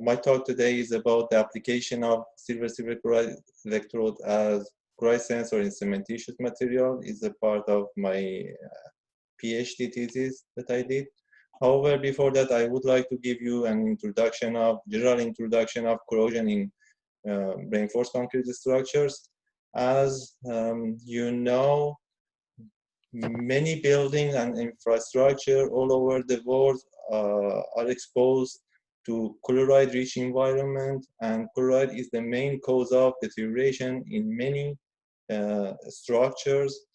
My talk today is about the application of silver-silver chloride electrode as chloride sensor in cementitious material. Is a part of my PhD thesis that I did. However, before that, I would like to give you an general introduction of corrosion in reinforced concrete structures. As you know, many buildings and infrastructure all over the world are exposed to chloride-rich environment, and chloride is the main cause of deterioration in many structures.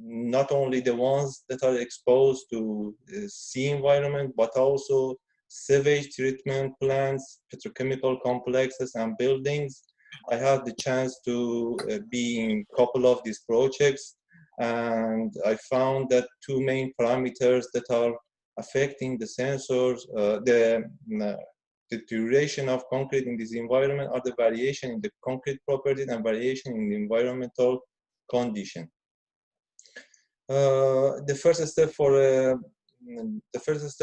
Not only the ones that are exposed to sea environment, but also sewage treatment plants, petrochemical complexes, and buildings. I had the chance to be in a couple of these projects, and I found that two main parameters that are affecting the sensors, the deterioration of concrete in this environment, are the variation in the concrete properties and variation in the environmental condition. The first step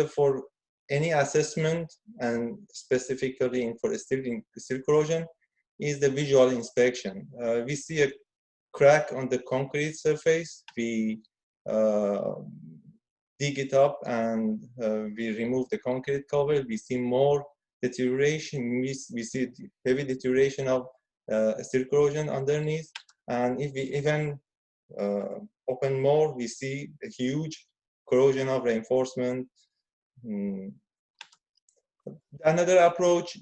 for any assessment, and specifically for steel corrosion, is the visual inspection. We see a crack on the concrete surface. We dig it up and we remove the concrete cover. We see more deterioration. We see heavy deterioration of steel corrosion underneath. And if we even open more, we see a huge corrosion of reinforcement. Another approach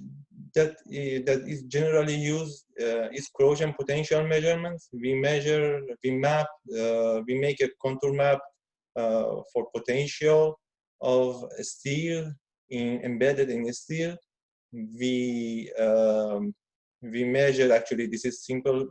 that is generally used is corrosion potential measurements. We measure, we map, we make a contour map for potential of steel embedded in steel. We measure, actually this is simple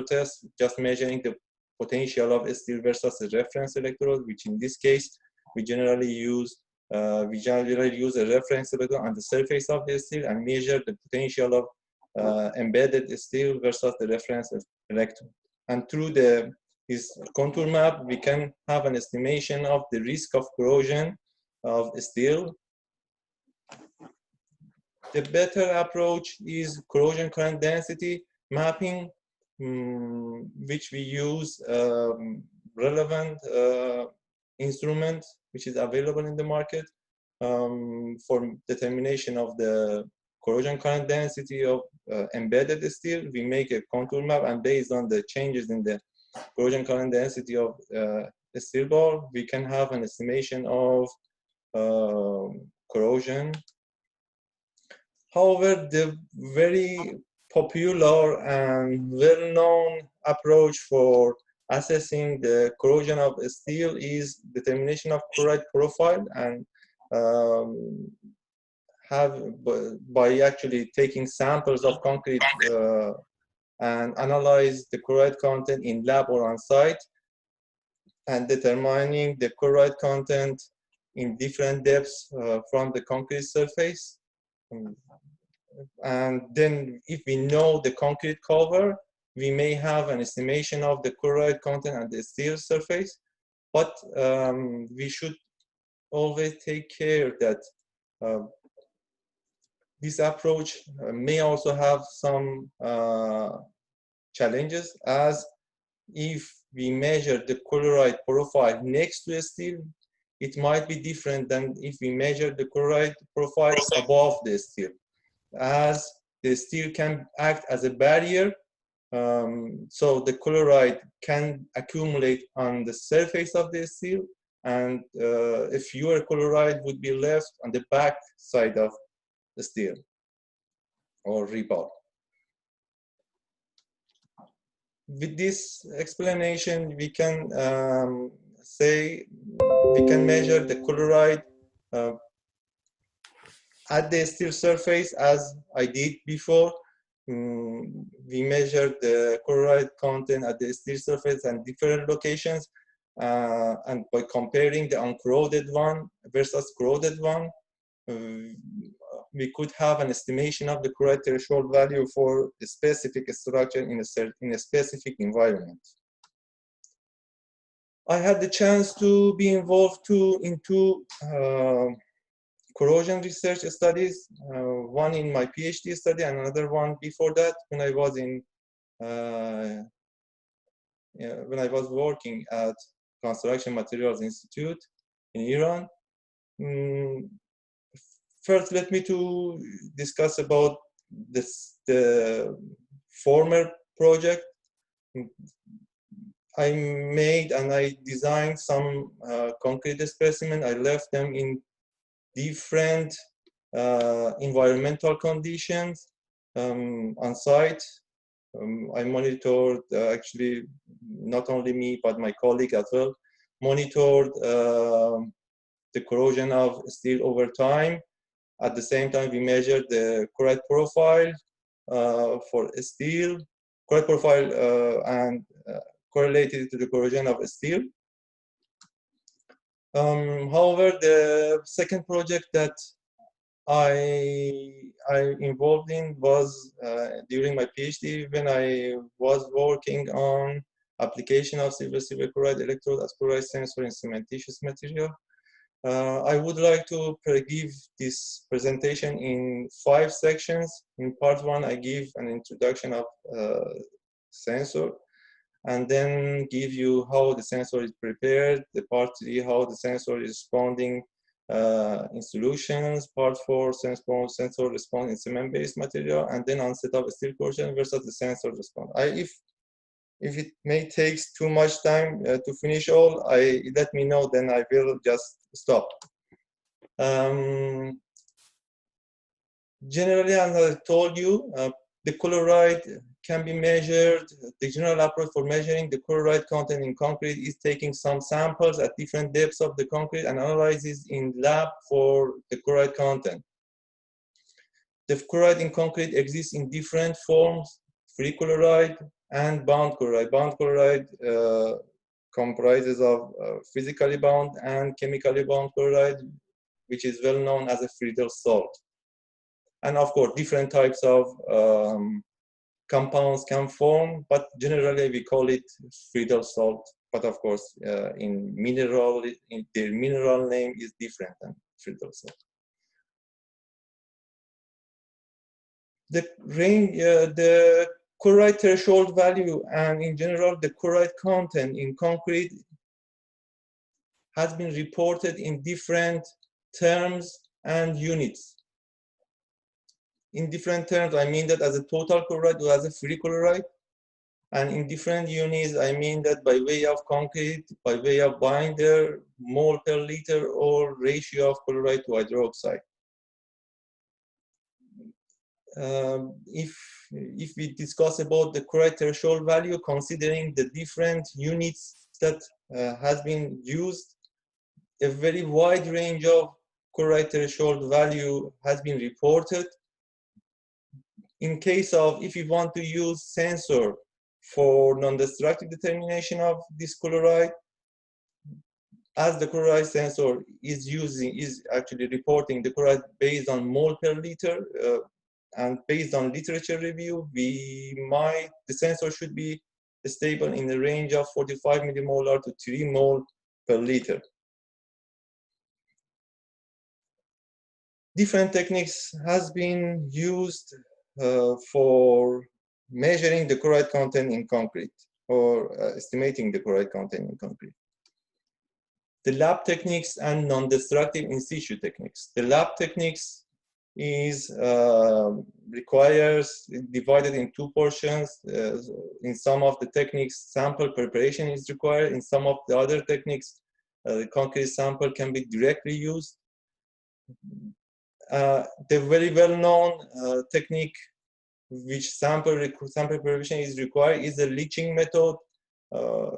test, just measuring the potential of steel versus a reference electrode, which in this case we generally use a reference electrode on the surface of the steel and measure the potential of embedded steel versus the reference electrode. And through this contour map, we can have an estimation of the risk of corrosion of steel. The better approach is corrosion current density mapping, which we use relevant instrument which is available in the market for determination of the corrosion current density of embedded steel. We make a contour map, and based on the changes in the corrosion current density of the steel bar, we can have an estimation of corrosion. However, the very popular and well-known approach for assessing the corrosion of steel is determination of chloride profile, and by actually taking samples of concrete and analyze the chloride content in lab or on site, and determining the chloride content in different depths from the concrete surface. And then if we know the concrete cover, we may have an estimation of the chloride content at the steel surface, but we should always take care that this approach may also have some challenges, as if we measure the chloride profile next to a steel, it might be different than if we measure the chloride profile above the steel, as the steel can act as a barrier. So the chloride can accumulate on the surface of the steel, and a fewer chloride would be left on the back side of the steel or rebar. With this explanation, we can say we can measure the chloride at the steel surface, as I did before. We measured the chloride content at the steel surface and different locations, and by comparing the uncorroded one versus corroded one, we could have an estimation of the chloride threshold value for a specific structure in a specific environment. I had the chance to be involved in two corrosion research studies, one in my PhD study and another one before that when I was in when I was working at Construction Materials Institute in Iran. First, let me to discuss about the former project. I made and I designed some concrete specimen. I left them in different environmental conditions on site. I monitored, actually, not only me, but my colleague as well, monitored the corrosion of steel over time. At the same time, we measured the chloride profile for steel, chloride profile and correlated to the corrosion of steel. However, the second project that I involved in was during my PhD when I was working on application of silver chloride electrode as chloride sensor in cementitious material. I would like to give this presentation in 5 sections. In part 1, I give an introduction of sensor, and then give you how the sensor is prepared. The part 3, how the sensor is responding in solutions. Part 4, sensor response in cement-based material, and then onset of steel corrosion versus the sensor response. If it may take too much time to finish all, let me know, then I will just stop. Generally, as I told you, the chloride can be measured. The general approach for measuring the chloride content in concrete is taking some samples at different depths of the concrete and analyzes in lab for the chloride content. The chloride in concrete exists in different forms: free chloride and bound chloride. Bound chloride comprises of physically bound and chemically bound chloride, which is well known as a Friedel salt. And of course, different types of compounds can form, but generally we call it Friedel salt. But of course, their mineral name is different than Friedel salt. The chloride threshold value and in general the chloride content in concrete has been reported in different terms and units. In different terms, I mean that as a total chloride or as a free chloride. And in different units, I mean that by way of concrete, by way of binder, mole per liter, or ratio of chloride to hydroxide. If we discuss about the chloride threshold value, considering the different units that has been used, a very wide range of chloride threshold value has been reported. In case of, if you want to use sensor for non-destructive determination of this chloride, as the chloride sensor is actually reporting the chloride based on mole per liter, and based on literature review, the sensor should be stable in the range of 45 millimolar to 3 mole per liter. Different techniques has been used for measuring the chloride content in concrete or estimating the chloride content in concrete. The lab techniques and non-destructive in situ techniques. The lab techniques is divided in 2 portions. In some of the techniques, sample preparation is required. In some of the other techniques, the concrete sample can be directly used. The very well-known technique which sample preparation is required is the leaching method,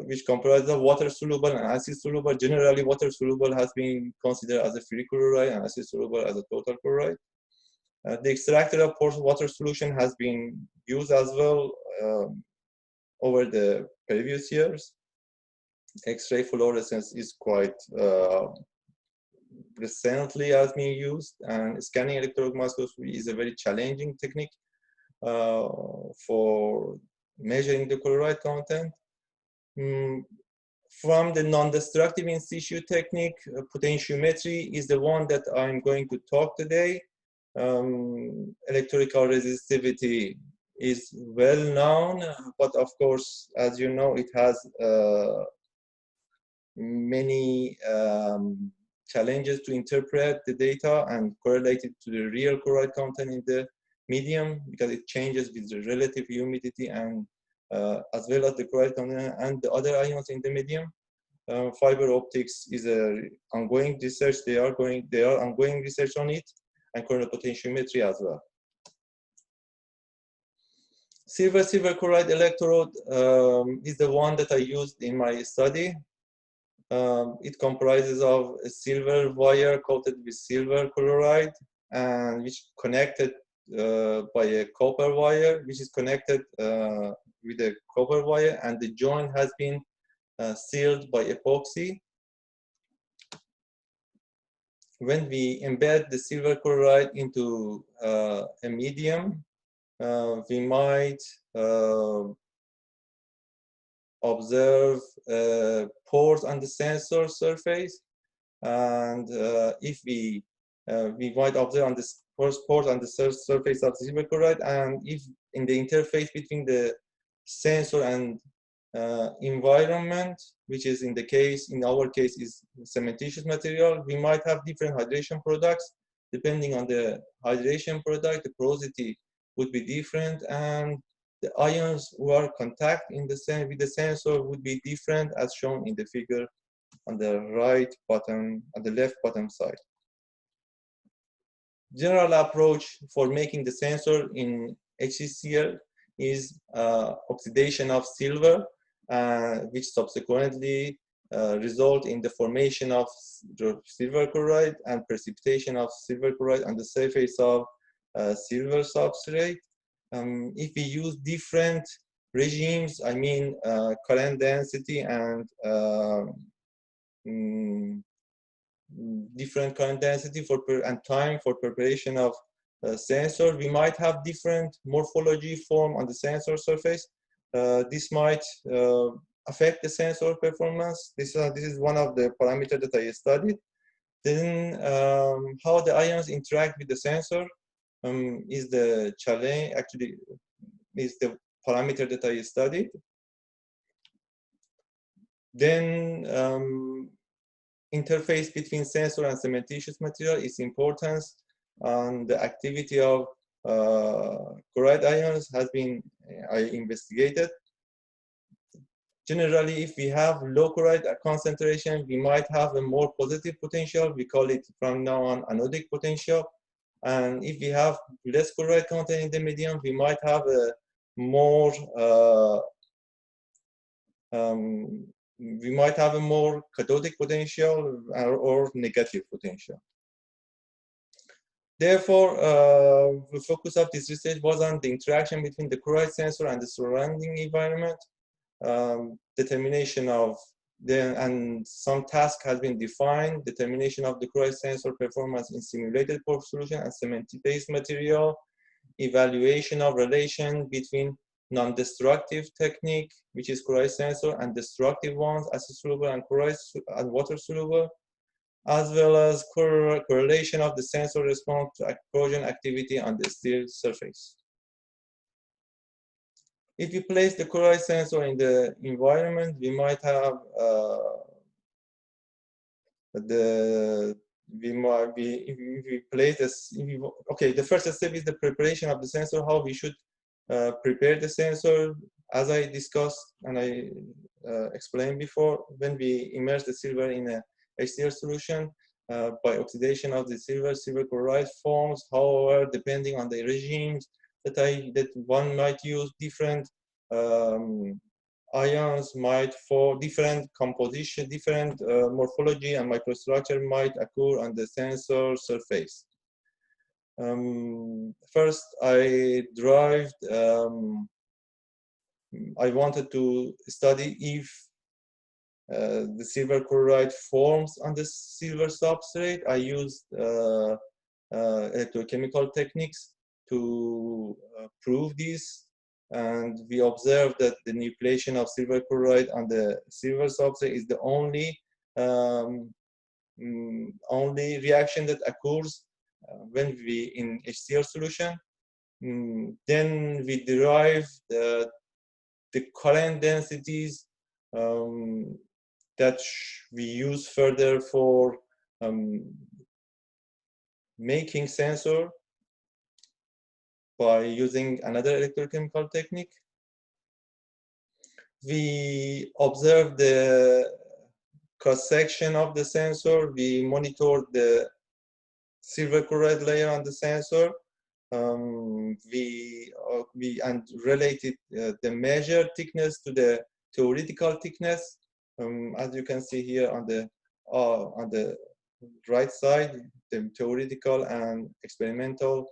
which comprises of water soluble and acid soluble. Generally, water soluble has been considered as a free chloride and acid soluble as a total chloride. The extractor of water solution has been used as well over the previous years. X-ray fluorescence is quite recently has been used, and scanning electron microscopy is a very challenging technique for measuring the chloride content. From the non-destructive in situ technique, potentiometry is the one that I'm going to talk today. Electrical resistivity is well known, but of course, as you know, it has many challenges to interpret the data and correlate it to the real chloride content in the medium, because it changes with the relative humidity and as well as the chloride content and the other ions in the medium. Fiber optics is a ongoing research. They are ongoing research on it, and current potentiometry as well. Silver chloride electrode is the one that I used in my study. It comprises of a silver wire coated with silver chloride, and which connected by a copper wire, which is connected with a copper wire, and the joint has been sealed by epoxy. When we embed the silver chloride into a medium, we might observe pores on the sensor surface, and if we might observe on the pores on the surface of silver chloride, and if in the interface between the sensor and environment, which is in our case is cementitious material, we might have different hydration products. Depending on the hydration product, the porosity would be different, and the ions who are contact with the sensor would be different, as shown in the figure on the right bottom, on the left bottom side. General approach for making the sensor in HCl is oxidation of silver, which subsequently result in the formation of silver chloride and precipitation of silver chloride on the surface of silver substrate. If we use different regimes, I mean current density and different current density and time for preparation of sensor, we might have different morphology form on the sensor surface. This might affect the sensor performance. This is one of the parameters that I studied. Then how the ions interact with the sensor is the challenge, actually is the parameter that I studied. Then interface between sensor and cementitious material is important, and the activity of chloride ions has been investigated. Generally, if we have low chloride concentration, we might have a more positive potential. We call it from now on anodic potential. And if we have less chloride content in the medium, we might have a more cathodic potential or negative potential. Therefore, the focus of this research was on the interaction between the chloride sensor and the surrounding environment. Determination of and some task has been defined. Determination of the chloride sensor performance in simulated pore solution and cement-based material. Evaluation of relation between non-destructive technique, which is chloride sensor, and destructive ones, acid soluble and chloride and water soluble, as well as correlation of the sensor response to corrosion activity on the steel surface. If we place the chloride sensor in the environment, we might have the first step is the preparation of the sensor, how we should prepare the sensor. As I discussed and I explained before, when we immerse the silver in a HCl solution, by oxidation of the silver chloride forms. However, depending on the regimes that one might use, different ions might, for different composition, different morphology and microstructure might occur on the sensor surface. First, I wanted to study if the silver chloride forms on the silver substrate. I used electrochemical techniques to prove this. and we observed that the nucleation of silver chloride on the silver substrate is the only only reaction that occurs when we in HCl solution. Then we derive the current densities that we use further for making sensor by using another electrochemical technique. We observe the cross-section of the sensor. We monitor the silver chloride layer on the sensor. We related the measured thickness to the theoretical thickness. As you can see here on the right side, the theoretical and experimental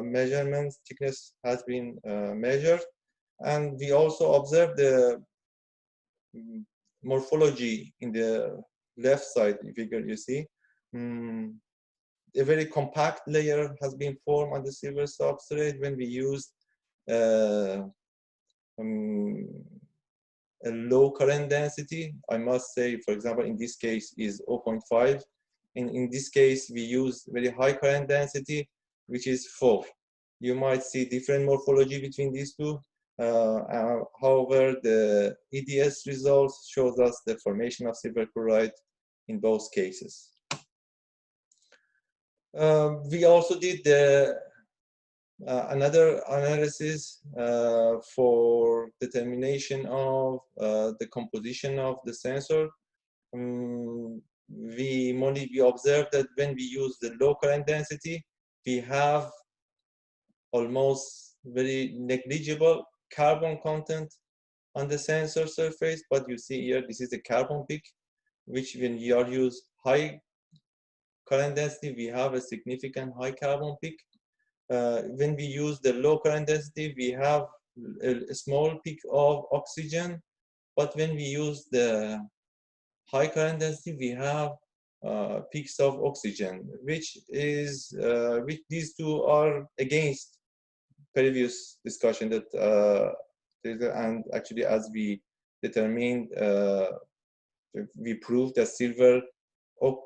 measurements thickness has been measured, and we also observe the morphology in the left side figure. You see, a very compact layer has been formed on the silver substrate when we use a low current density. I must say, for example, in this case is 0.5. In this case, we use very high current density, which is 4. You might see different morphology between these two. However, the EDS results shows us the formation of silver chloride in both cases. We also did another analysis for determination of the composition of the sensor. We observed that when we use the low current density, we have almost very negligible carbon content on the sensor surface. But you see here, this is the carbon peak, which when you use high current density, we have a significant high carbon peak. When we use the low current density, we have a small peak of oxygen. But when we use the high current density, we have peaks of oxygen, which these two are against previous discussion that and actually, as we determined, we proved that silver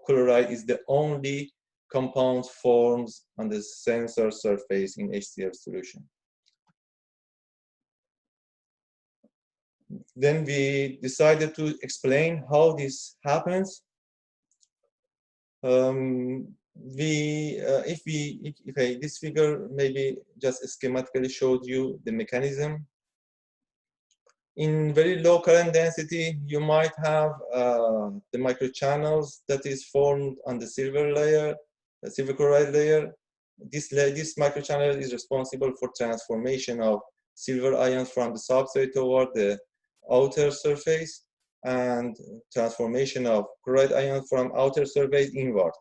chloride is the only compound forms on the sensor surface in HCl solution. Then we decided to explain how this happens. This figure maybe just schematically showed you the mechanism. In very low current density, you might have the microchannels that is formed on the silver layer, the silver chloride layer. This microchannel is responsible for transformation of silver ions from the substrate toward the outer surface, and transformation of chloride ions from outer surface inward.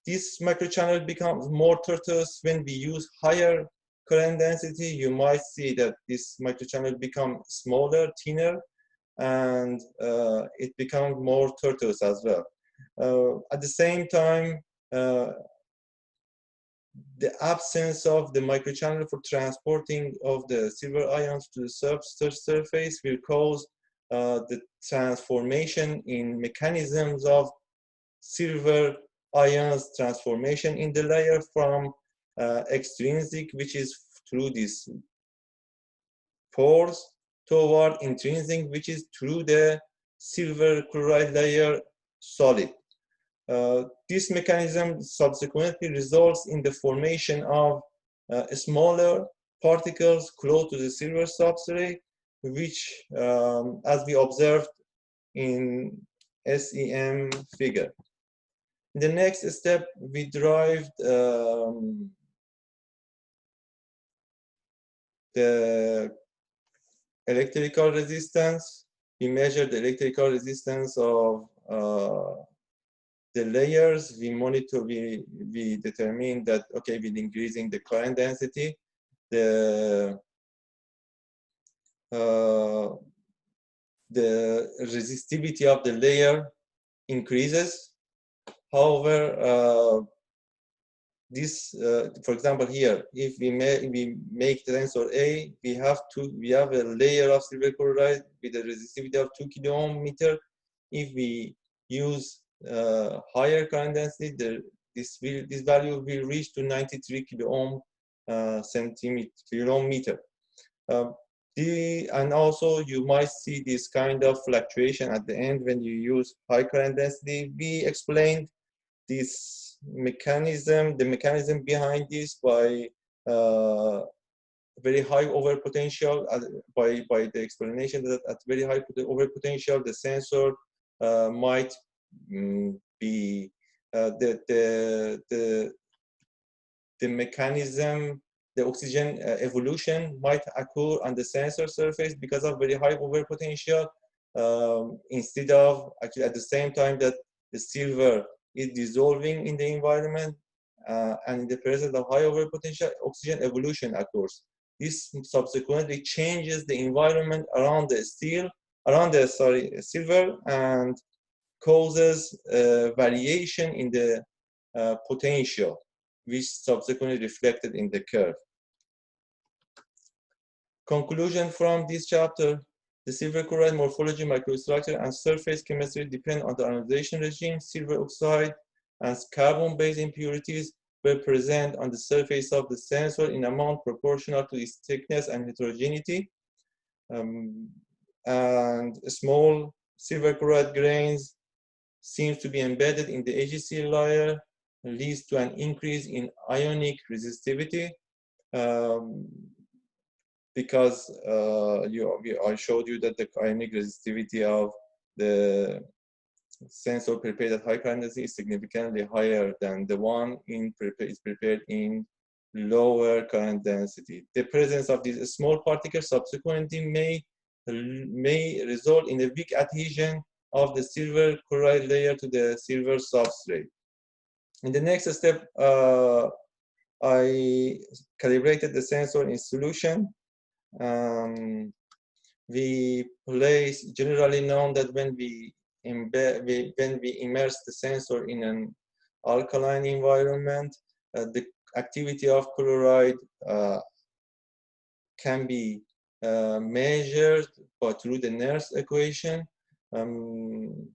This microchannel becomes more tortuous when we use higher current density. You might see that this microchannel becomes smaller, thinner, and it becomes more tortuous as well. At the same time, the absence of the microchannel for transporting of the silver ions to the surface will cause the transformation in mechanisms of silver ions transformation in the layer from extrinsic, which is through these pores, toward intrinsic, which is through the silver chloride layer solid. This mechanism subsequently results in the formation of smaller particles close to the silver substrate, which, as we observed in SEM figure. In the next step, we derived the electrical resistance. We measured the electrical resistance of the layers. We monitor, we determined that, okay, with increasing the current density, the resistivity of the layer increases. However, this, for example, here, if we make the sensor A, we have a layer of silver chloride with a resistivity of 2 kilo ohm meter. If we use higher current density, this value will reach to 93 kilo ohm kilo ohm meter. And also you might see this kind of fluctuation at the end when you use high current density. We explained this mechanism, the mechanism behind this by very high overpotential, by the explanation that at very high overpotential, the sensor might be the mechanism, the oxygen evolution might occur on the sensor surface because of very high overpotential, instead of actually at the same time that the silver is dissolving in the environment, and in the presence of high overpotential, oxygen evolution occurs. This subsequently changes the environment around the silver, and causes variation in the potential, which subsequently reflected in the curve. Conclusion from this chapter: the silver chloride morphology, microstructure, and surface chemistry depend on the ionization regime. Silver oxide and carbon-based impurities were present on the surface of the sensor in amount proportional to its thickness and heterogeneity. And small silver chloride grains seems to be embedded in the AgCl layer, leads to an increase in ionic resistivity. Because I showed you that the ionic resistivity of the sensor prepared at high current density is significantly higher than the one is prepared in lower current density. The presence of these small particles subsequently may result in a weak adhesion of the silver chloride layer to the silver substrate. In the next step, I calibrated the sensor in solution. We place, generally known that when we immerse the sensor in an alkaline environment, the activity of chloride can be measured through the Nernst equation, and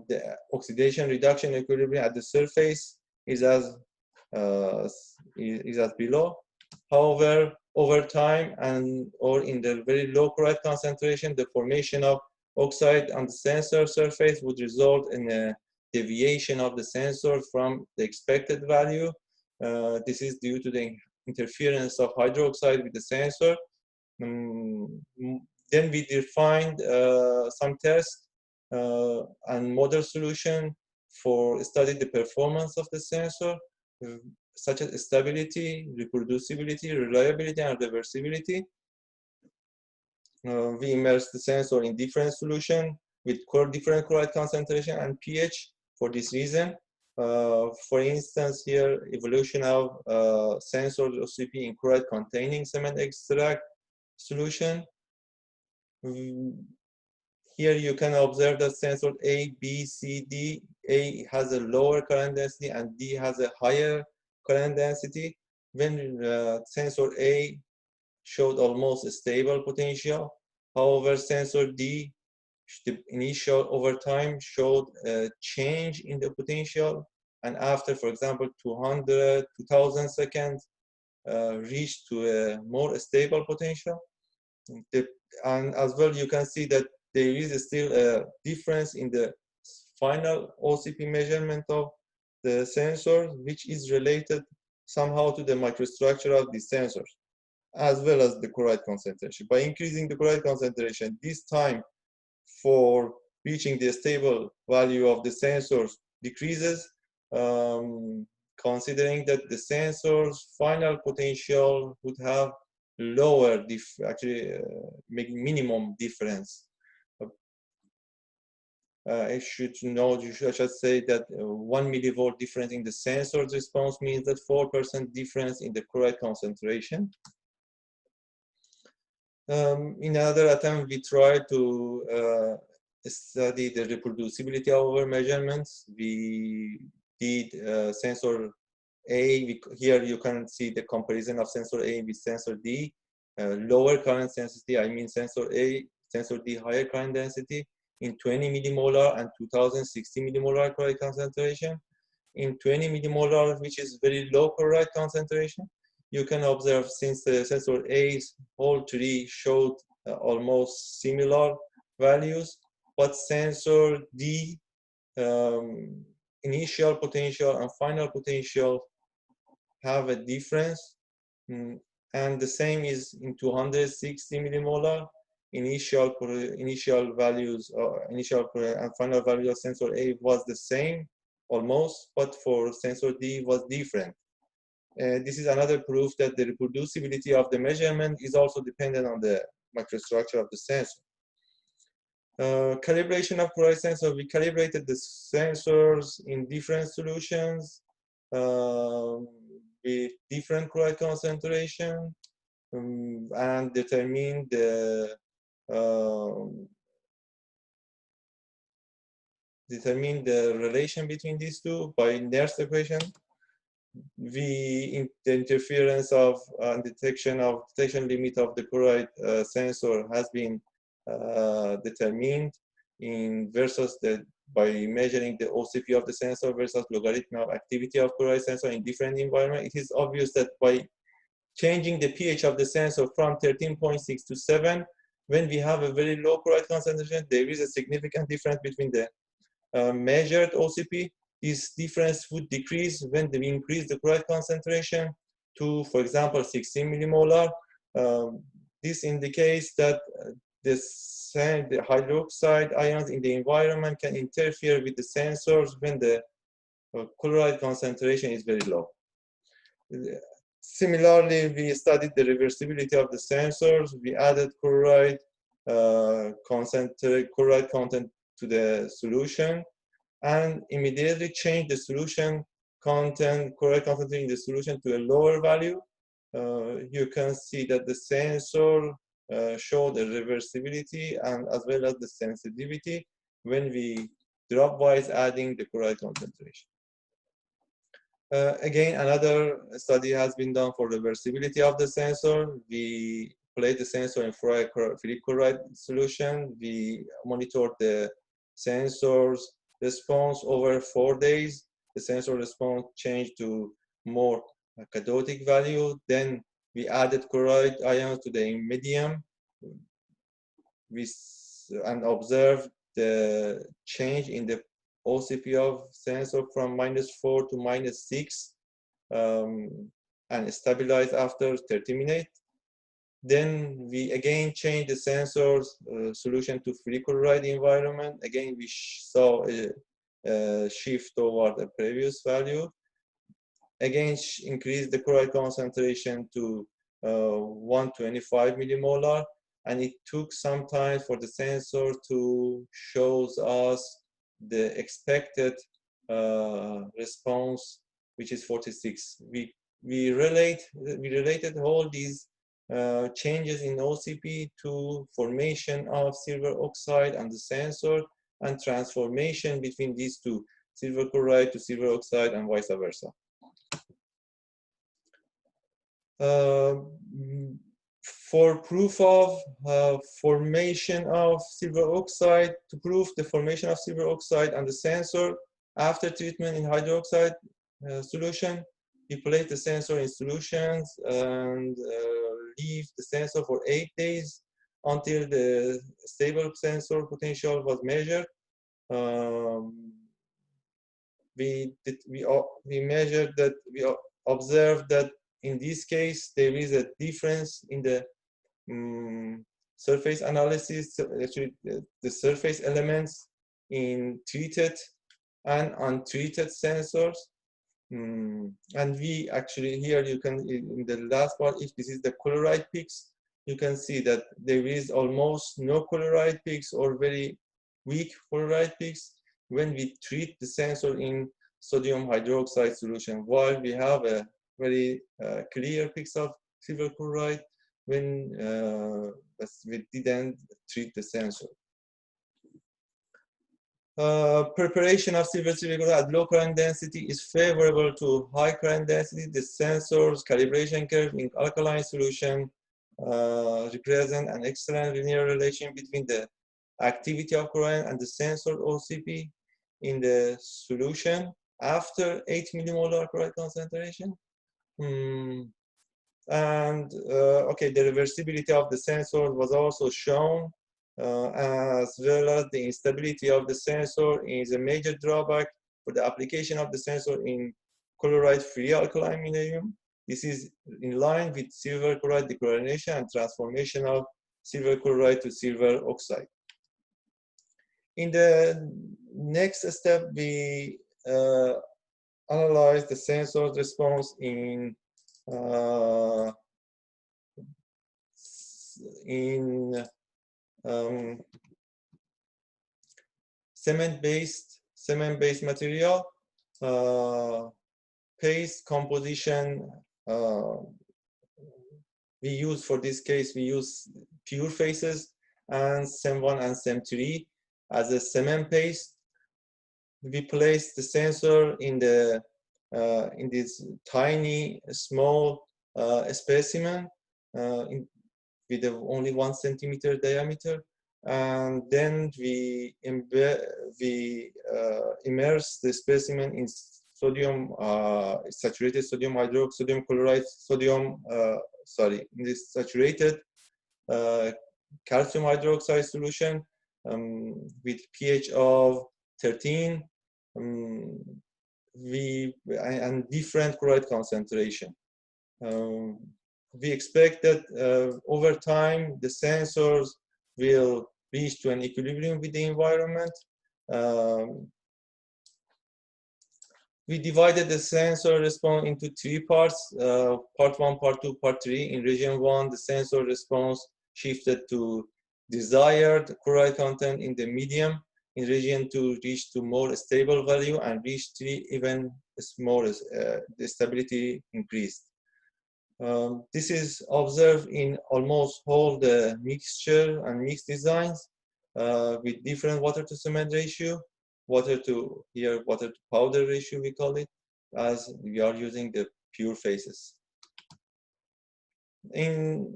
the oxidation reduction equilibrium at the surface is as below. However, over time or in the very low chloride concentration, the formation of oxide on the sensor surface would result in a deviation of the sensor from the expected value. This is due to the interference of hydroxide with the sensor. Then we defined some tests and model solution for study the performance of the sensor, such as stability, reproducibility, reliability, and reversibility. We immerse the sensor in different solution with different chloride concentration and pH for this reason. For instance, here, evolution of sensor OCP in chloride containing cement extract solution. Here you can observe that sensor A, B, C, D. A has a lower current density and D has a higher current density. When sensor A showed almost a stable potential, however, sensor D, the initial over time showed a change in the potential, and after, for example, 200, 2000 seconds, reached to a more stable potential. And as well, you can see that there is still a difference in the final OCP measurement of the sensor, which is related somehow to the microstructure of the sensors, as well as the chloride concentration. By increasing the chloride concentration, this time for reaching the stable value of the sensors decreases, considering that the sensor's final potential would have lower, making minimum difference. I should say that 1 millivolt difference in the sensor's response means that 4% difference in the chloride concentration. In another attempt, we tried to study the reproducibility of our measurements. We did sensor A. Here you can see the comparison of sensor A with sensor D. Lower current density, I mean sensor A, sensor D higher current density in 20 millimolar and 2060 millimolar chloride concentration. In 20 millimolar, which is very low chloride concentration, you can observe since the sensor A's whole three showed almost similar values, but sensor D initial potential and final potential have a difference, and the same is in 260 millimolar. Initial values or initial and final value of sensor A was the same almost, but for sensor D was different. This is another proof that the reproducibility of the measurement is also dependent on the microstructure of the sensor. Calibration of chloride sensor. We calibrated the sensors in different solutions with different chloride concentration and determined the relation between these two by Nernst equation. The interference of detection limit of the chloride sensor has been determined by measuring the OCP of the sensor versus logarithm of activity of chloride sensor in different environments. It is obvious that by changing the pH of the sensor from 13.6 to 7, when we have a very low chloride concentration, there is a significant difference between the measured OCP. This difference would decrease when we increase the chloride concentration to, for example, 16 millimolar. This indicates that the hydroxide ions in the environment can interfere with the sensors when the chloride concentration is very low. Similarly, we studied the reversibility of the sensors. We added chloride content to the solution and immediately changed the solution content, chloride content in the solution to a lower value. You can see that the sensor showed the reversibility and as well as the sensitivity when we dropwise adding the chloride concentration. Again, another study has been done for reversibility of the sensor. We placed the sensor in ferric chloride solution. We monitored the sensor's response over 4 days. The sensor response changed to more cathodic value. Then we added chloride ions to the medium and observed the change in the OCP of sensor from -4 to -6 and stabilized after 30 minutes. Then we again changed the sensor's solution to ferric chloride environment. Again, we saw a shift toward the previous value. Again, increased the chloride concentration to 125 millimolar, and it took some time for the sensor to show us the expected response, which is 46. We related all these changes in OCP to formation of silver oxide and the sensor and transformation between these two, silver chloride to silver oxide and vice versa. For proof of formation of silver oxide, to prove the formation of silver oxide and the sensor after treatment in hydroxide solution, we place the sensor in solutions and leave the sensor for 8 days until the stable sensor potential was measured. We measured that, we observed that in this case there is a difference in the surface analysis, actually the surface elements in treated and untreated sensors. And we actually, here you can, in the last part, if this is the chloride peaks, you can see that there is almost no chloride peaks or very weak chloride peaks when we treat the sensor in sodium hydroxide solution, while we have a very clear peaks of silver chloride when we didn't treat the sensor. Preparation of silver chloride at low current density is favorable to high current density. The sensor's calibration curve in alkaline solution represent an excellent linear relation between the activity of chlorine and the sensor OCP in the solution after 8 millimolar chloride concentration. And okay, the reversibility of the sensor was also shown, as well as the instability of the sensor is a major drawback for the application of the sensor in chloride-free alkaline medium. This is in line with silver chloride dechlorination and transformation of silver chloride to silver oxide. In the next step, we analyze the sensor's response in cement-based material, paste composition. We use, for this case, we use pure phases and CEM1 and CEM3 as a cement paste. We place the sensor in the in this tiny, small specimen with only 1 centimeter diameter, and then we immerse the specimen in sodium, saturated sodium hydroxide, sodium chloride, in this saturated calcium hydroxide solution with pH of 13. And different chloride concentration. We expect that over time the sensors will reach to an equilibrium with the environment. We divided the sensor response into 3 parts, part 1, part 2, part 3. In region 1, the sensor response shifted to desired chloride content in the medium. In region 2, reached to more stable value, and region 3 even smaller, the stability increased. This is observed in almost all the mixture and mix designs with different water to cement ratio, water to powder ratio we call it, as we are using the pure phases. In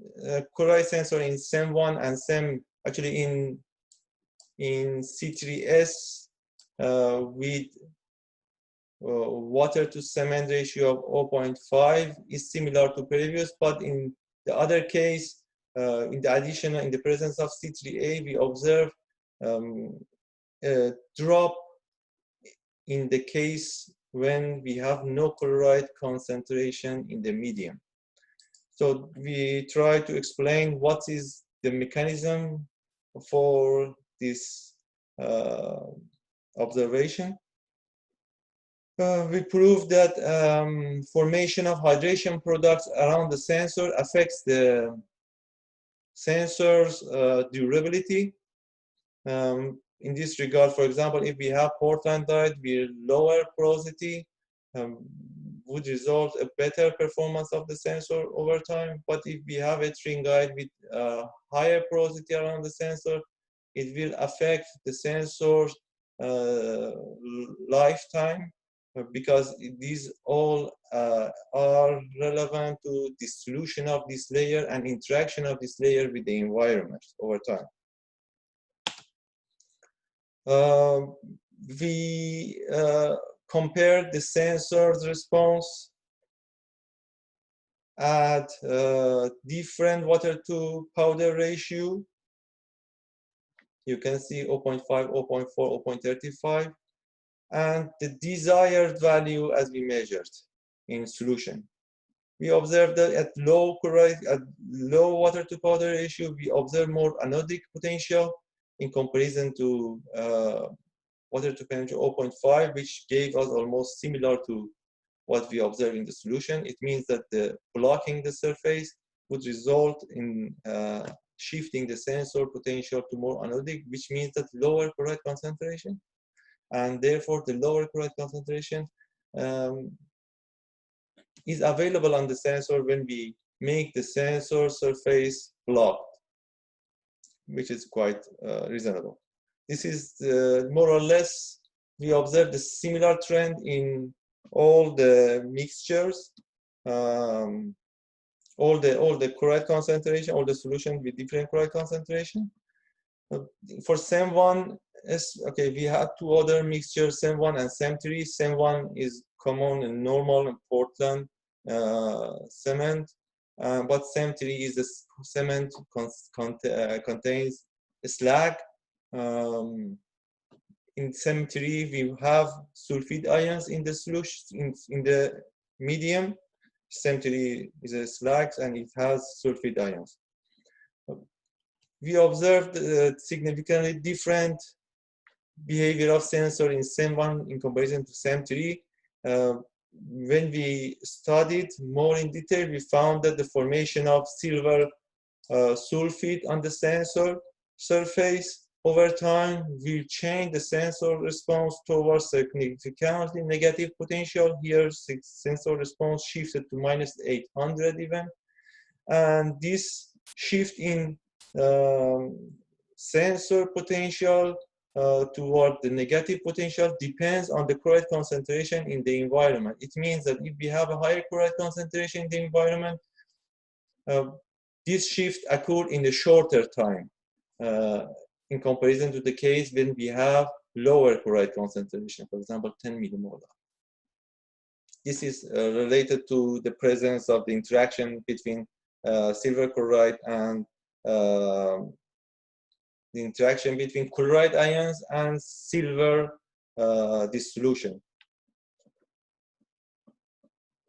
chloride sensor in CEM1 and CEM, actually in C3S with water to cement ratio of 0.5 is similar to previous, but in the other case, in the presence of C3A, we observe a drop in the case when we have no chloride concentration in the medium. So we try to explain what is the mechanism for this observation. We proved that formation of hydration products around the sensor affects the sensor's durability. In this regard, for example, if we have portlandite with lower porosity, would result a better performance of the sensor over time. But if we have a tringite with higher porosity around the sensor, it will affect the sensor's lifetime, because these all are relevant to dissolution of this layer and interaction of this layer with the environment over time. We compared the sensor's response at different water to powder ratio. You can see 0.5, 0.4, 0.35, and the desired value as we measured in solution. We observed that at low water to powder ratio, we observe more anodic potential in comparison to water to potential 0.5, which gave us almost similar to what we observed in the solution. It means that the blocking the surface would result in shifting the sensor potential to more anodic, which means that lower chloride concentration, and therefore the lower chloride concentration is available on the sensor when we make the sensor surface blocked, which is quite reasonable. This is more or less, we observe the similar trend in all the mixtures, all the chloride concentration, all the solution with different chloride concentration. For SEM1, okay, we have two other mixtures, SEM1 and SEM3. SEM1 is common and normal in Portland cement, but SEM3 is a cement contains slag. In SEM3, we have sulfide ions in the solution, in the medium. SEM3 is a slag and it has sulfide ions. We observed significantly different behavior of sensor in SEM1 in comparison to SEM3. When we studied more in detail, we found that the formation of silver sulfide on the sensor surface over time will change the sensor response towards significantly negative potential. Here, sensor response shifted to -800 even. And this shift in sensor potential toward the negative potential depends on the chloride concentration in the environment. It means that if we have a higher chloride concentration in the environment, this shift occurred in a shorter time in comparison to the case when we have lower chloride concentration, for example, 10 millimolar. This is related to the presence of the interaction between silver chloride and the interaction between chloride ions and silver dissolution.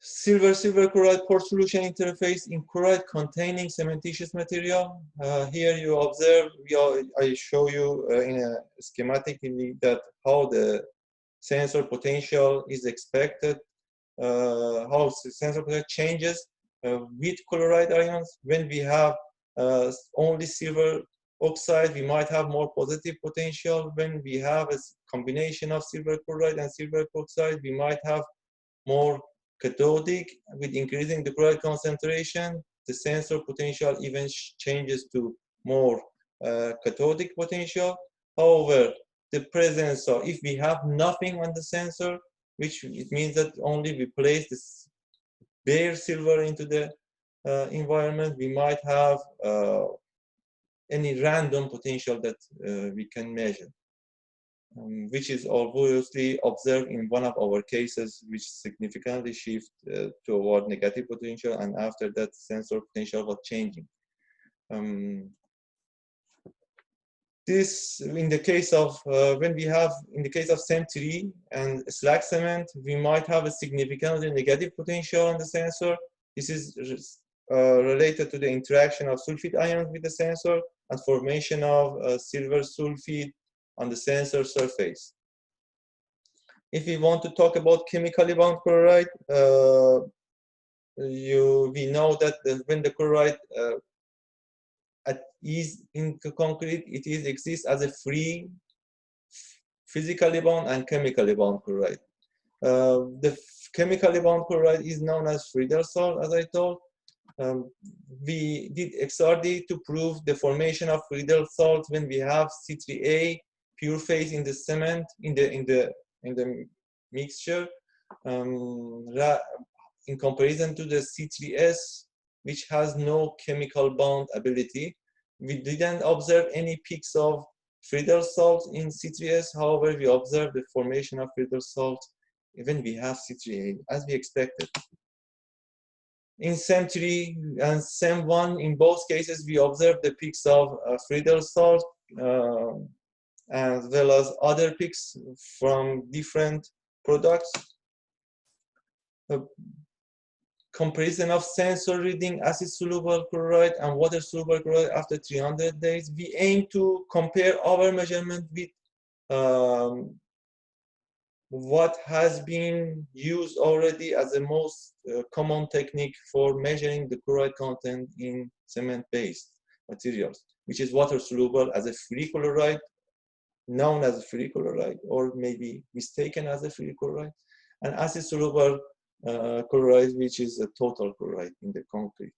Silver chloride pore solution interface in chloride containing cementitious material. Here you observe, I show you in a schematically that how the sensor potential is expected, how the sensor potential changes with chloride ions. When we have only silver oxide, we might have more positive potential. When we have a combination of silver chloride and silver oxide, we might have more cathodic. With increasing the chloride concentration, the sensor potential even changes to more cathodic potential. However, the presence of, if we have nothing on the sensor, which it means that only we place this bare silver into the environment, we might have any random potential that we can measure, which is obviously observed in one of our cases, which significantly shift toward negative potential, and after that sensor potential was changing. This, in the case of, when we have, in the case of SEM3 and slag cement, we might have a significantly negative potential on the sensor. This is related to the interaction of sulfide ions with the sensor and formation of silver sulfide on the sensor surface. If we want to talk about chemically bound chloride, we know that when the chloride is in concrete, it exists as a free physically bound and chemically bound chloride. The chemically bound chloride is known as Friedel salt, as I told. We did XRD to prove the formation of Friedel salt when we have C3A pure phase in the cement, in the mixture, in comparison to the C3S, which has no chemical bond ability. We didn't observe any peaks of Friedel salt in C3S. However, we observed the formation of Friedel salt when we have C3A, as we expected. In SEM3 and SEM1, in both cases, we observed the peaks of Friedel salt, as well as other peaks from different products. Comparison of sensor reading acid soluble chloride and water soluble chloride after 300 days. We aim to compare our measurement with what has been used already as the most common technique for measuring the chloride content in cement-based materials, which is water soluble as a free chloride, known as a free chloride, or maybe mistaken as a free chloride, and acid soluble chloride, which is a total chloride in the concrete.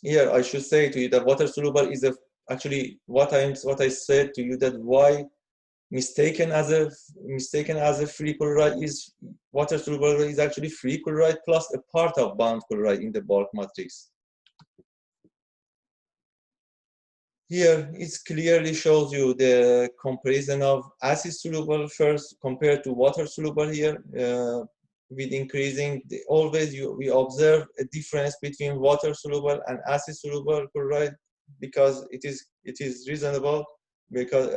Here I should say to you that water soluble is a actually what I said to you, that why mistaken as a free chloride is water soluble chloride is actually free chloride plus a part of bound chloride in the bulk matrix. Here it clearly shows you the comparison of acid soluble first compared to water soluble here. With increasing, we observe a difference between water soluble and acid soluble chloride, because it is reasonable, because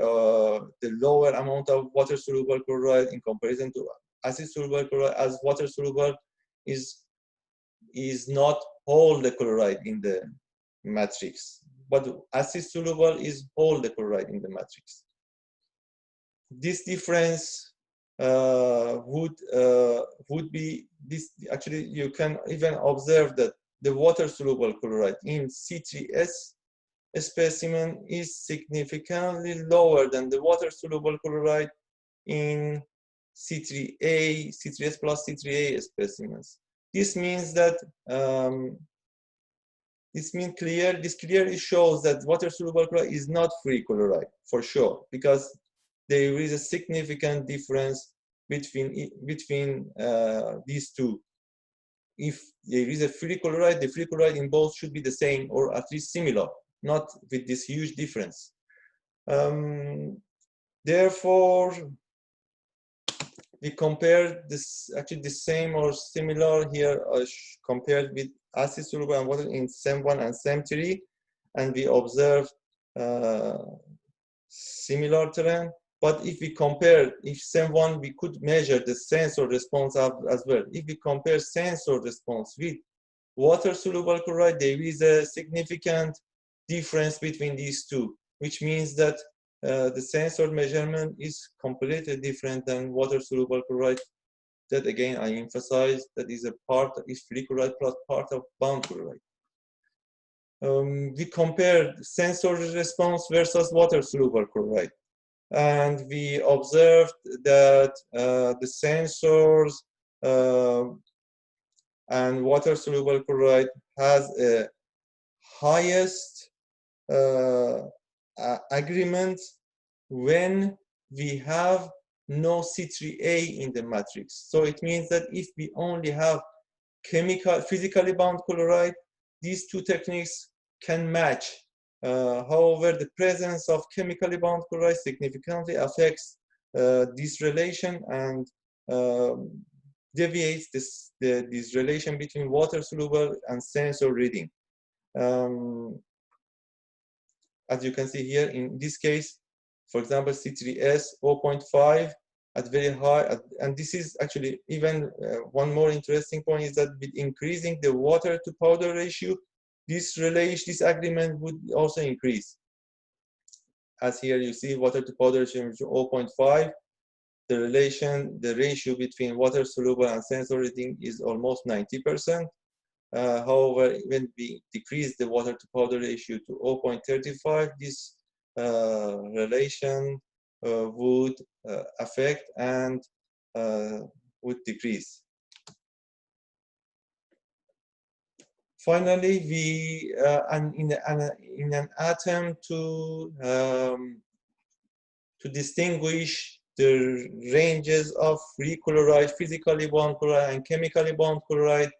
the lower amount of water soluble chloride in comparison to acid soluble chloride, as water soluble is not whole the chloride in the matrix, but acid soluble is whole the chloride in the matrix. This difference would be this. Actually, you can even observe that the water soluble chloride in C3S specimen is significantly lower than the water soluble chloride in C3A, C3S plus C3A specimens. This means that this clearly shows that water soluble chloride is not free chloride for sure, because there is a significant difference between these two. If there is a free chloride, the free chloride in both should be the same or at least similar, not with this huge difference. Therefore, we compare this, actually the same or similar here compared with acid soluble and water in SEM1 and SEM3, and we observe similar trend. But if we compare, if SEM1, we could measure the sensor response as well. If we compare sensor response with water soluble chloride, there is a significant difference between these two, which means that the sensor measurement is completely different than water soluble chloride. That again, I emphasize, that is free chloride plus part of bound chloride. We compare sensor response versus water soluble chloride, and we observed that the sensors and water soluble chloride has a highest agreement when we have no C3A in the matrix. So it means that if we only have physically bound chloride, these two techniques can match. However, the presence of chemically bound chloride significantly affects this relation and deviates this relation between water soluble and sensor reading. As you can see here, in this case, for example, C3S 0.5 at very high, and this is actually even one more interesting point is that with increasing the water to powder ratio, this agreement would also increase. As here you see, water to powder ratio 0.5, the ratio between water soluble and sensor reading is almost 90%. However, when we decrease the water to powder ratio to 0.35, this relation would affect and would decrease. Finally, we in an attempt to distinguish the ranges of free chloride, physically bound chloride, and chemically bound chloride,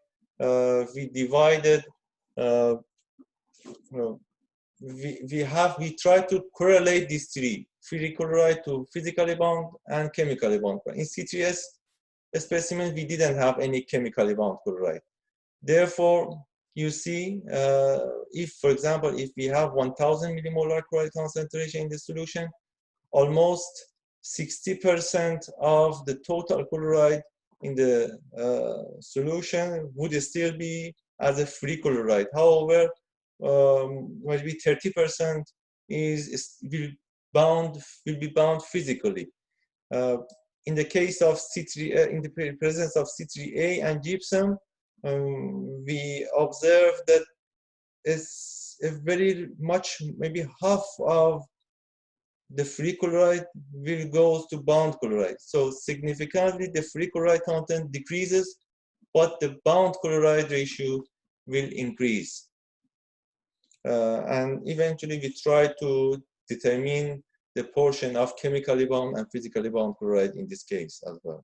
we divided. We try to correlate these three: free chloride to physically bound and chemically bound. In C3S specimen, we didn't have any chemically bound chloride. Therefore, you see, if, for example, if we have 1,000 millimolar chloride concentration in the solution, almost 60% of the total chloride in the solution would still be as a free chloride. However, maybe 30% will be bound physically. In the case of C3, in the presence of C3A and gypsum, we observe that it's a very much, maybe half of the free chloride will go to bound chloride. So significantly, the free chloride content decreases, but the bound chloride ratio will increase. And eventually we try to determine the portion of chemically bound and physically bound chloride in this case as well.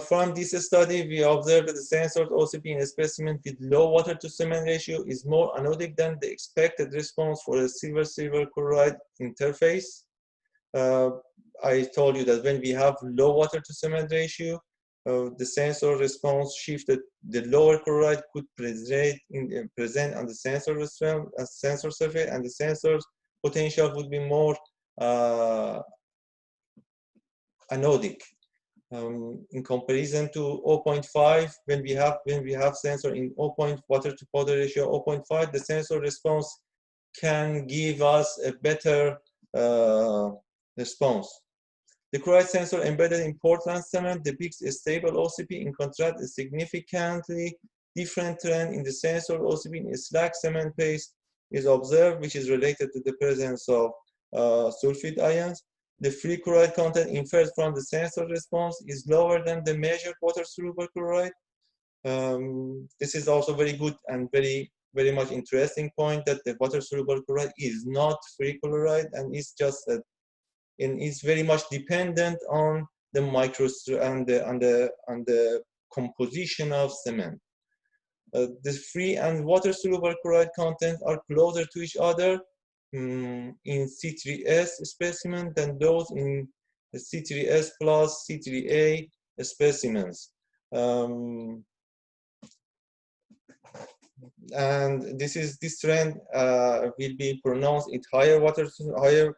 From this study, we observed that the censored OCP in a specimen with low water to cement ratio is more anodic than the expected response for a silver-silver chloride interface. I told you that when we have low water to cement ratio, the sensor response shifted. The lower chloride could present on the sensor surface, and the sensor's potential would be more anodic. In comparison to 0.5, when we have sensor in 0.1 water to powder ratio 0.5, the sensor response can give us a better response. The chloride sensor embedded in Portland cement depicts a stable OCP. In contrast, a significantly different trend in the sensor OCP in a slag cement paste is observed, which is related to the presence of sulfide ions. The free chloride content inferred from the sensor response is lower than the measured water-soluble chloride. This is also very good and very much interesting point, that the water-soluble chloride is not free chloride and is just and is very much dependent on the microstructure and the composition of cement. The free and water-soluble chloride content are closer to each other in C3S specimen than those in the C3S plus C3A specimens. And this trend will be pronounced at higher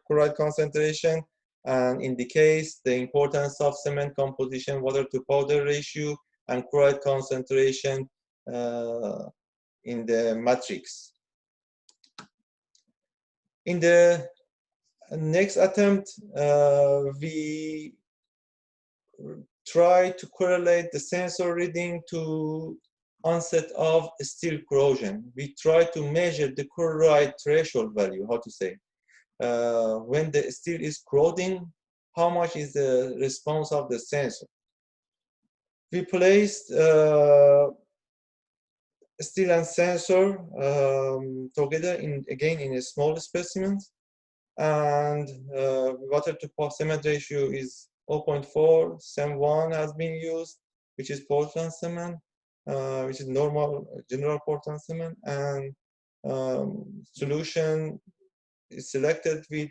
chloride concentration, and indicates the importance of cement composition, water to powder ratio, and chloride concentration in the matrix. In the next attempt, we try to correlate the sensor reading to onset of steel corrosion. We try to measure the chloride threshold value, how to say. When the steel is corroding, how much is the response of the sensor? We placed steel and sensor together again in a small specimen, and water to cement ratio is 0.4. SEM1 has been used, which is Portland cement, which is normal general Portland cement, and solution is selected with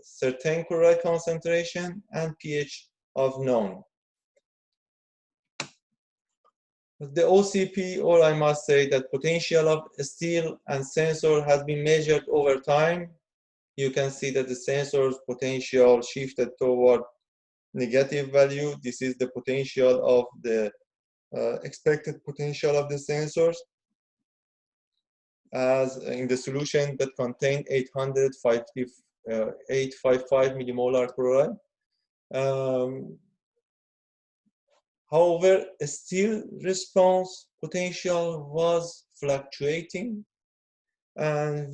certain chloride concentration and pH of known. The OCP, or I must say that potential of steel and sensor, has been measured over time. You can see that the sensor's potential shifted toward negative value. This is the potential of the expected potential of the sensors, as in the solution that contained 855 millimolar chloride. However, steel response potential was fluctuating, and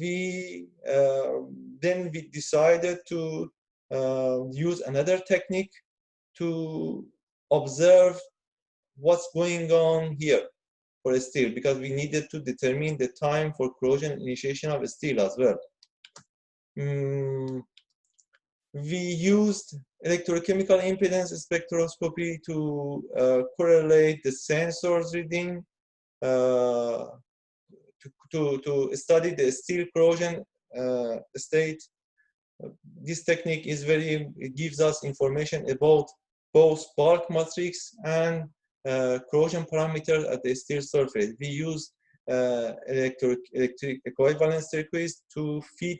then we decided to use another technique to observe what's going on here for steel, because we needed to determine the time for corrosion initiation of steel as well. We used electrochemical impedance spectroscopy to correlate the sensors reading to study the steel corrosion state. This technique is it gives us information about both bulk matrix and corrosion parameters at the steel surface. We use electric equivalence circuits to feed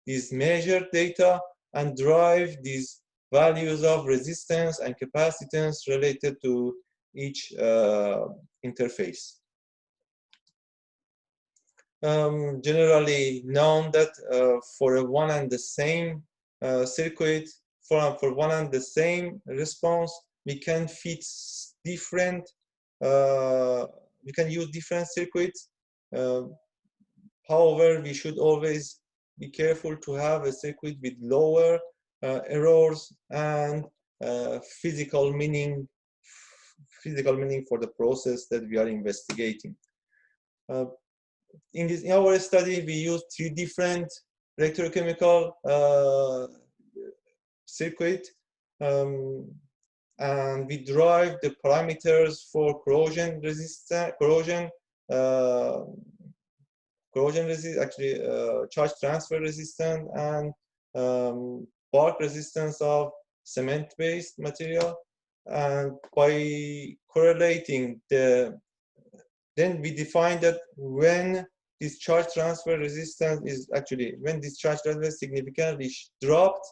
these measured data and drive these values of resistance and capacitance related to each interface. Generally known that for one and the same circuit, for one and the same response, we can fit different, we can use different circuits. However, we should always be careful to have a circuit with lower errors and physical physical meaning for the process that we are investigating. In our study, we used 3 different electrochemical circuit, and we derived the parameters for corrosion resistance, charge transfer resistance, and bark resistance of cement-based material. And by correlating then we defined that when this charge transfer resistance is when this charge transfer significantly dropped,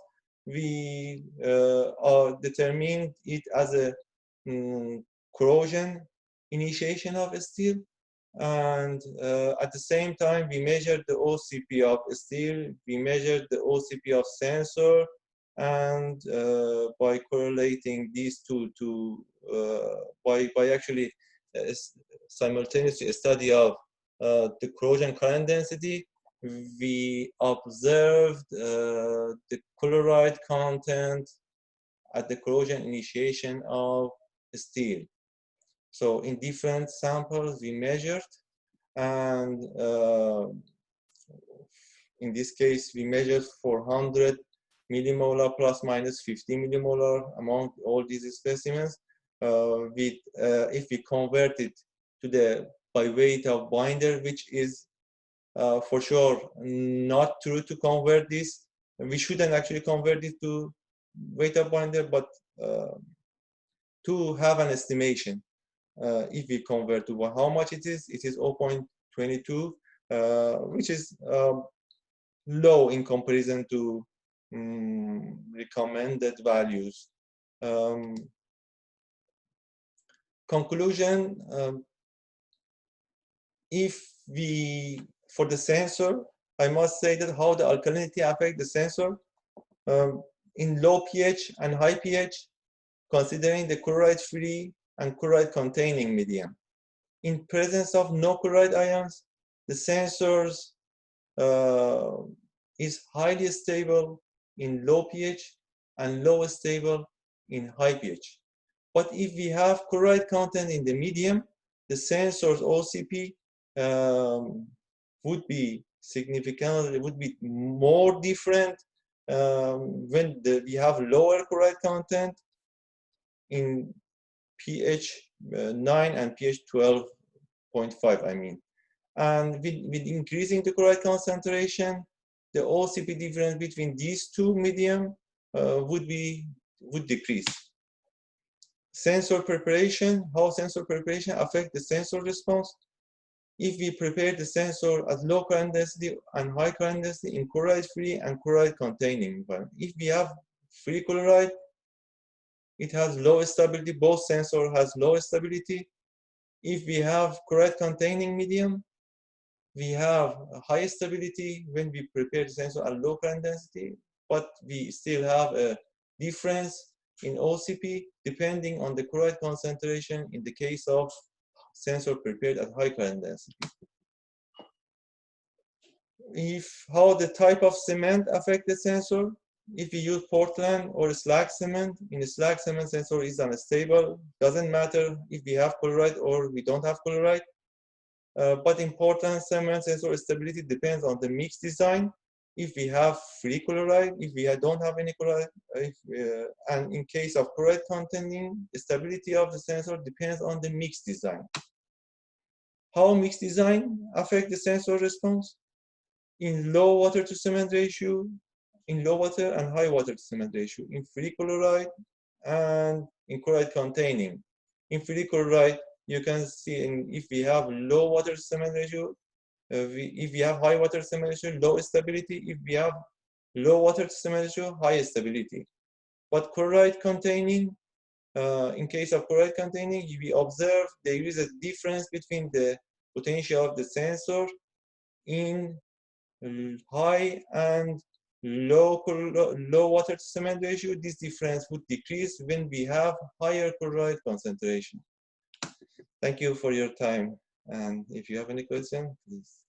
we determined it as a corrosion initiation of steel. And at the same time, we measured the OCP of steel, we measured the OCP of sensor, and by correlating these two by actually simultaneously a study of the corrosion current density, we observed the chloride content at the corrosion initiation of steel. So in different samples we measured, and in this case we measured 400 millimolar plus minus 50 millimolar among all these specimens. If we convert it to the by weight of binder, which is for sure not true to convert this. We shouldn't actually convert it to weight of binder, but to have an estimation. If we convert to how much it is 0.22, which is low in comparison to recommended values. Conclusion, for the sensor, I must say that how the alkalinity affects the sensor in low pH and high pH, considering the chloride-free and chloride-containing medium. In presence of no chloride ions, the sensors is highly stable in low pH and low stable in high pH. But if we have chloride content in the medium, the sensor's OCP would be significantly, would be more different when we have lower chloride content in pH 9 and pH 12.5, I mean. And with increasing the chloride concentration, the OCP difference between these two medium would decrease. Sensor preparation, how sensor preparation affect the sensor response. If we prepare the sensor at low current density and high current density in chloride-free and chloride-containing environment. If we have free chloride, it has low stability. Both sensor has low stability. If we have chloride-containing medium, we have high stability when we prepare the sensor at low current density, but we still have a difference in OCP depending on the chloride concentration in the case of sensor prepared at high current density. How the type of cement affect the sensor? If we use Portland or slag cement, in the slag cement sensor is unstable. Doesn't matter if we have chloride or we don't have chloride. But in Portland cement sensor stability depends on the mix design. If we have free chloride, if we don't have any chloride, and in case of chloride containing, the stability of the sensor depends on the mix design. How mix design affect the sensor response? In low water to cement ratio, in low water and high water to cement ratio, in free chloride and in chloride containing. In free chloride, you can see if we have low water to cement ratio, if we have high water to cement ratio, low stability. If we have low water to cement ratio, high stability. But chloride containing, in case of chloride containing, we observe there is a difference between the potential of the sensor in high and low water to cement ratio. This difference would decrease when we have higher chloride concentration. Thank you for your time. And if you have any question, please.